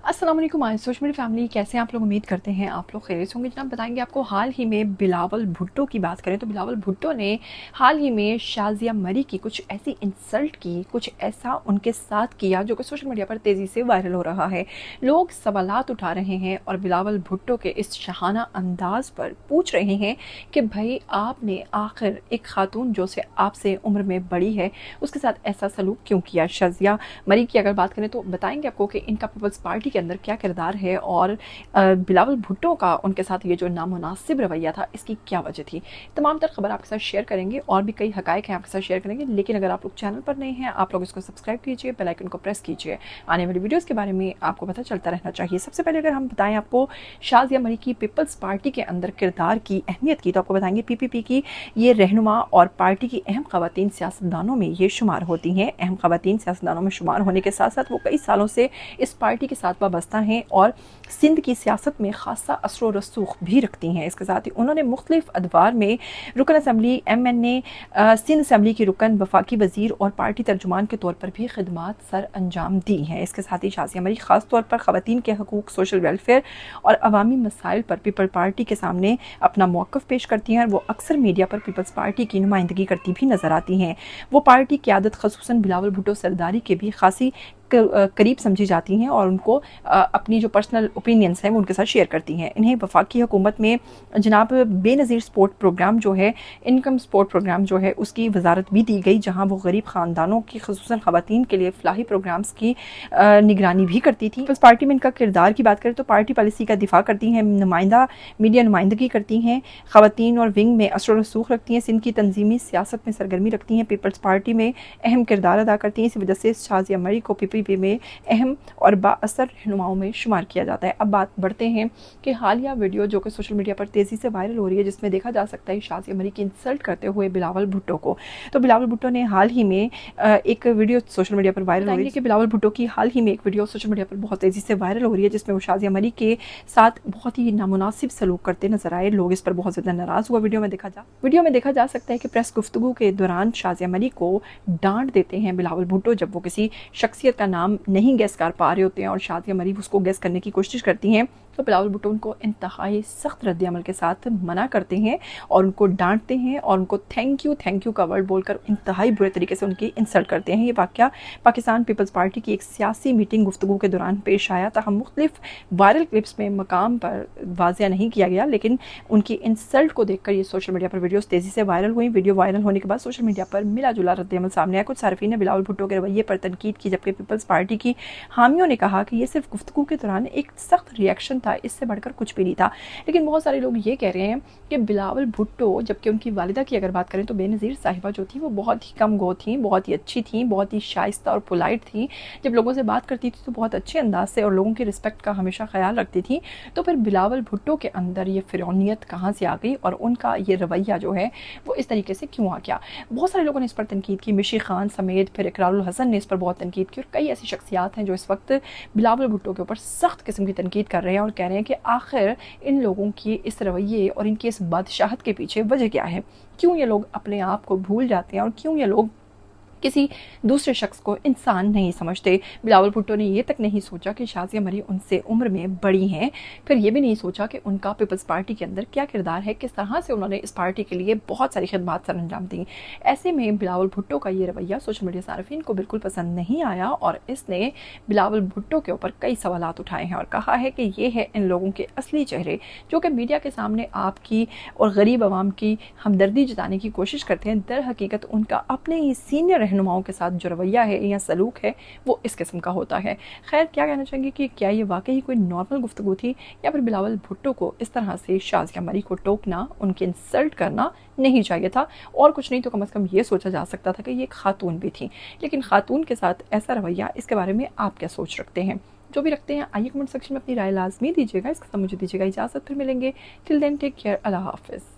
अस्सलाम वालेकुम social media family, कैसे हैं आप लोग? उम्मीद करते हैं आप लोग खैरियत से होंगे। जनाब बताएंगे आपको हाल ही में बिलावल भुट्टो की बात करें तो बिलावल भुट्टो ने हाल ही में शाज़िया मरी की कुछ ऐसी इंसल्ट की, कुछ ऐसा उनके साथ किया जो कि सोशल मीडिया पर तेज़ी से वायरल हो रहा है। लोग सवालात उठा रहे हैं और बिलावल भुट्टो के इस शहाना अंदाज पर पूछ रहे हैं कि भाई आपने आखिर एक खातून जो से आपसे उम्र में बड़ी है उसके साथ ऐसा सलूक क्यों किया। शाज़िया मरी की अगर बात करें तो बताएंगे आपको कि इनका पीपल्स पार्टी के अंदर क्या किरदार है और बिलावल भुट्टो का उनके साथ ये जो नामुनासिब रवैया था इसकी क्या वजह थी। तमाम तर खबर आपके साथ शेयर करेंगे और भी कई हकायक हैं आपके साथ शेयर करेंगे। लेकिन अगर आप लोग चैनल पर नए हैं आप लोग इसको सब्सक्राइब कीजिए, बेल आइकन को प्रेस कीजिए, आने वाली वीडियोस के बारे में आपको पता चलता रहना चाहिए। सबसे पहले अगर हम बताएं आपको शाज़िया मरी की पीपल्स पार्टी के अंदर किरदार की अहमियत की तो आपको बताएंगे पीपीपी की ये रहनुमा और पार्टी की अहम खवातीन सियासतदानों में ये शुमार होती हैं। अहम खवातीन सियासतदानों में शुमार होने के साथ साथ वो कई सालों से इस पार्टी के साथ वाबस्ता हैं और सिंध की सियासत में खासा असर और रसूख भी रखती हैं। इसके साथ ही उन्होंने मुख्तलिफ अदवार में रुकन असम्बली, MNA, सिंध असम्बली की रुकन, वफाकी वजीर और पार्टी तर्जुमान के तौर पर भी खिदमात सर अंजाम दी हैं। इसके साथ ही शाज़िया मरी ख़ास तौर पर ख़वातीन के हकूक़, सोशल वेलफेयर और अवामी मसाइल पर पीपल पार्टी के सामने अपना मौक़िफ़ पेश करती हैं और वो अक्सर मीडिया पर पीपल्स पार्टी की नुमाइंदगी करती भी नज़र आती हैं। वो पार्टी क़यादत ख़ुसूसन बिलावल भुट्टो सरदारी के भी खासी करीब समझी जाती हैं और उनको अपनी जो पर्सनल ओपिनियंस हैं वो उनके साथ शेयर करती हैं। इन्हें वफाकी हुकूमत में जनाब बेनज़ीर स्पोर्ट प्रोग्राम जो है, इनकम सपोर्ट प्रोग्राम जो है उसकी वजारत भी दी गई, जहां वो गरीब ख़ानदानों की ख़ुसूसन ख़वातीन के लिए फलाही प्रोग्राम्स की निगरानी भी करती थी। इस पार्टी में इनका किरदार की बात करें तो पार्टी पॉलिसी का दिफा करती हैं, मीडिया नुमाइंदगी करती हैं, ख़वातीन और विंग में असर रसूख रखती हैं, सिंध की तंजीमी सियासत में सरगर्मी रखती हैं, पीपल्स पार्टी में अहम किरदार अदा करती हैं। इसी वजह से शाज़िया मरी को पीपीपी में अहम और बाअसर रहनुमाओं में शुमार किया जाता है। अब बात बढ़ते हैं कि हालिया वीडियो जो कि सोशल मीडिया पर तेज़ी से वायरल हो रही है जिसमें देखा जा सकता है शाज़िया मरी की इंसल्ट करते हुए बिलावल भुट्टो को। तो बिलावल भुट्टो ने हाल ही में एक वीडियो सोशल मीडिया पर वायरल हो रही है कि बिलावल भुट्टो की हाल ही में एक वीडियो सोशल मीडिया पर बहुत तेज़ी से वायरल हो रही है जिसमें वो शाज़िया मरी के साथ बहुत ही नामुनासिब सलूक करते नजर आए। लोग इस पर बहुत ज़्यादा नाराज़ हुआ। वीडियो में देखा जा सकता है कि प्रेस गुफ्तगू के दौरान शाज़िया मरी को डांट देते हैं बिलावल भुट्टो जब वो किसी शख्सियत का नाम नहीं गेस कर पा रहे होते हैं और शाज़िया मरी उसको गेस करने की कोशिश करती हैं तो बिलावल भुट्टो उनको इंतहाई सख्त रद्द-ए-अमल के साथ मना करते हैं और उनको डांटते हैं और उनको थैंक यू का वर्ड बोलकर इंतहाई बुरे तरीके से उनकी इंसल्ट करते हैं। ये वाक़या पाकिस्तान पीपल्स पार्टी की एक सियासी मीटिंग गुफ्तगू के दौरान पेश आया था। मुख्तलिफ वायरल क्लिप्स में मकाम पर वाज़िया नहीं किया गया लेकिन उनकी इंसल्ट को देखकर ये सोशल मीडिया पर वीडियोस तेज़ी से वायरल हुई। वीडियो वायरल होने के बाद सोशल मीडिया पर मिला जुला रद्द-ए-अमल सामने आया। कुछ सार्फिन ने बिलावल भुट्टो के रवैये पर तनकीद की जबकि पीपल्स पार्टी की हामियों ने कहा कि ये सिर्फ गुफ्तगू के दौरान एक सख्त रिएक्शन था, इससे बढ़कर कुछ भी नहीं था। लेकिन बहुत सारे लोग ये कह रहे हैं कि बिलावल भुट्टो, जबकि उनकी वालिदा की अगर बात करें तो बेनज़ीर साहिबा जो थी वो बहुत ही कम गो थी, बहुत ही अच्छी थी, बहुत ही शाइस्ता और पोलाइट थी। जब लोगों से बात करती थी तो बहुत अच्छे अंदाज से और लोगों की रिस्पेक्ट का हमेशा ख्याल रखती थी। तो फिर बिलावल भुट्टो के अंदर ये फिरौनियत कहाँ से आ गई और उनका ये रवैया जो है वो इस तरीके से क्यों आ गया। बहुत सारे लोगों ने इस पर तनकीद की, मिशी खान समेत, फिर इकरारुल हसन ने इस पर बहुत तनकीद की और कई ऐसी शख्सियात हैं जो इस वक्त बिलावल भुट्टो के ऊपर सख्त किस्म की तनकीद कर रहे हैं और कह रहे हैं कि आखिर इन लोगों की इस रवैये और इनकी इस बादशाहत के पीछे वजह क्या है, क्यों ये लोग अपने आप को भूल जाते हैं और क्यों ये लोग किसी दूसरे शख्स को इंसान नहीं समझते। बिलावल भुट्टो ने ये तक नहीं सोचा कि शाज़िया मरी उनसे उम्र में बड़ी हैं, फिर ये भी नहीं सोचा कि उनका पीपल्स पार्टी के अंदर क्या किरदार है, किस तरह से उन्होंने इस पार्टी के लिए बहुत सारी खिदमात सर अंजाम दी। ऐसे में बिलावल भुट्टो का ये रवैया सोशल मीडिया सार्फिन को बिल्कुल पसंद नहीं आया और इसने बिलावल भुट्टो के ऊपर कई सवालात उठाए हैं और कहा है कि ये है इन लोगों के असली चेहरे जो कि मीडिया के सामने आपकी और गरीब आवाम की हमदर्दी जताने की कोशिश करते हैं। दर हकीकत उनका अपने ही सीनियर रहनुमाओं के साथ जो रवैया है या सलूक है वो इस किस्म का होता है। खैर, क्या कहना चाहेंगे कि क्या ये वाकई कोई नॉर्मल गुफ्तगू थी या फिर बिलावल भुट्टो को इस तरह से शाज़िया मरी को टोकना, उनकी इंसल्ट करना नहीं चाहिए था और कुछ नहीं तो कम से कम ये सोचा जा सकता था कि ये एक खातून भी थी। लेकिन खातून के साथ ऐसा रवैया, इसके बारे में आप क्या सोच रखते हैं? जो भी रखते हैं आइए कमेंट सेक्शन में अपनी राय लाजमी दीजिएगा। इसके साथ मुझे दीजिएगा इजाज़त, फिर मिलेंगे। टिल देन टेक केयर, अल्लाह हाफिज़।